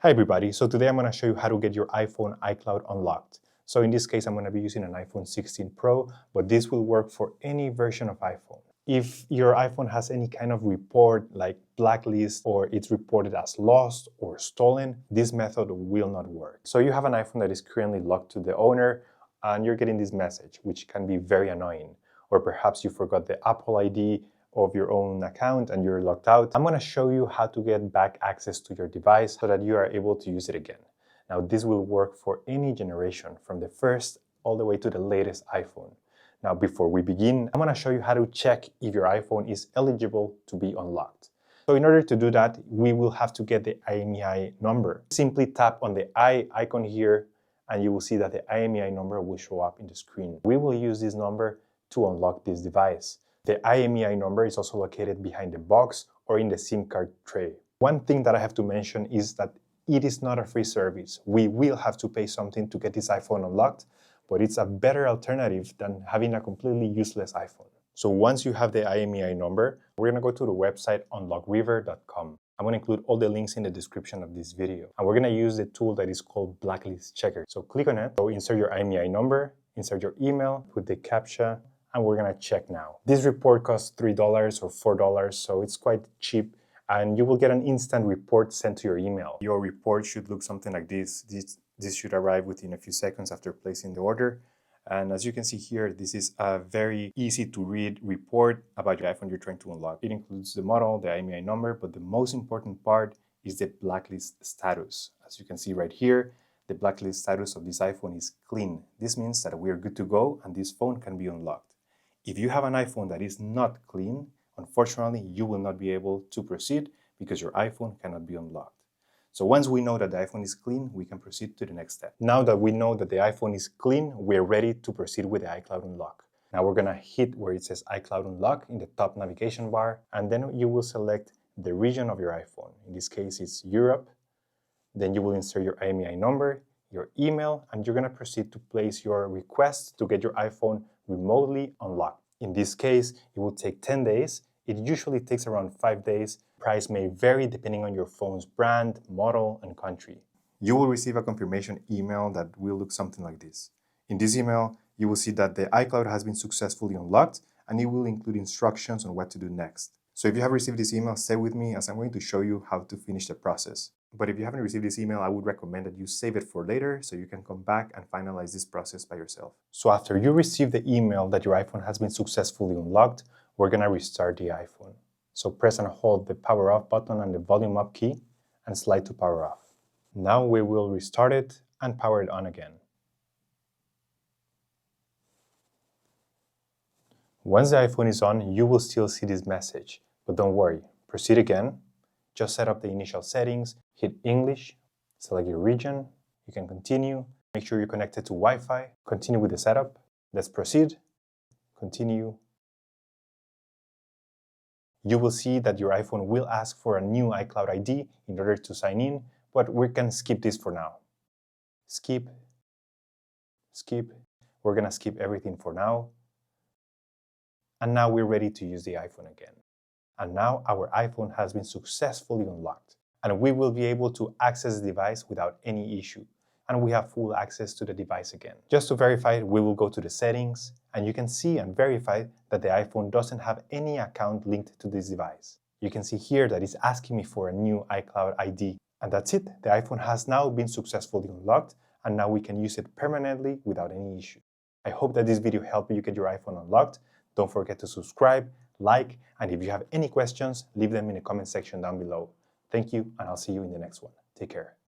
Hi everybody, so today I'm going to show you how to get your iPhone iCloud unlocked. So in this case, I'm going to be using an iPhone 16 Pro, but this will work for any version of iPhone. If your iPhone has any kind of report like blacklist or it's reported as lost or stolen, this method will not work. So you have an iPhone that is currently locked to the owner and you're getting this message, which can be very annoying. Or perhaps you forgot the Apple ID of your own account and you're locked out. I'm going to show you how to get back access to your device so that you are able to use it again. Now this will work for any generation from the first all the way to the latest iPhone. Now before we begin, I'm going to show you how to check if your iPhone is eligible to be unlocked. So in order to do that, we will have to get the IMEI number. Simply tap on the I icon here and you will see that the IMEI number will show up in the screen. We will use this number to unlock this device. The IMEI number is also located behind the box or in the SIM card tray. One thing that I have to mention is that it is not a free service. We will have to pay something to get this iPhone unlocked, but it's a better alternative than having a completely useless iPhone. So once you have the IMEI number, we're going to go to the website unlockriver.com. I'm going to include all the links in the description of this video. And we're going to use the tool that is called Blacklist Checker. So click on it, so insert your IMEI number, insert your email, put the CAPTCHA, and we're going to check now. This report costs $3 or $4, so it's quite cheap, and you will get an instant report sent to your email. Your report should look something like this. This should arrive within a few seconds after placing the order. And as you can see here, this is a very easy to read report about your iPhone you're trying to unlock. It includes the model, the IMEI number, but the most important part is the blacklist status. As you can see right here, the blacklist status of this iPhone is clean. This means that we are good to go and this phone can be unlocked. If you have an iPhone that is not clean, unfortunately, you will not be able to proceed because your iPhone cannot be unlocked. So once we know that the iPhone is clean, we can proceed to the next step. Now that we know that the iPhone is clean, we're ready to proceed with the iCloud unlock. Now we're going to hit where it says iCloud unlock in the top navigation bar, and then you will select the region of your iPhone. In this case, it's Europe. Then you will insert your IMEI number, your email, and you're going to proceed to place your request to get your iPhone remotely unlocked. In this case, it will take 10 days. It usually takes around 5 days. Price may vary depending on your phone's brand, model, and country. You will receive a confirmation email that will look something like this. In this email, you will see that the iCloud has been successfully unlocked, and it will include instructions on what to do next. So if you have received this email, stay with me as I'm going to show you how to finish the process. But if you haven't received this email, I would recommend that you save it for later so you can come back and finalize this process by yourself. So after you receive the email that your iPhone has been successfully unlocked, we're going to restart the iPhone. So press and hold the power off button and the volume up key and slide to power off. Now we will restart it and power it on again. Once the iPhone is on, you will still see this message, but don't worry, proceed again. Just set up the initial settings, hit English, select your region, you can continue, make sure you're connected to Wi-Fi, continue with the setup, let's proceed, continue. You will see that your iPhone will ask for a new iCloud ID in order to sign in, but we can skip this for now. Skip, we're gonna skip everything for now. And now we're ready to use the iPhone again. And now our iPhone has been successfully unlocked, and we will be able to access the device without any issue, and we have full access to the device again. Just to verify it, we will go to the settings, and you can see and verify that the iPhone doesn't have any account linked to this device. You can see here that it's asking me for a new iCloud ID, and that's it. The iPhone has now been successfully unlocked, and now we can use it permanently without any issue. I hope that this video helped you get your iPhone unlocked. Don't forget to subscribe, like, and if you have any questions, leave them in the comment section down below. Thank you, and I'll see you in the next one. Take care.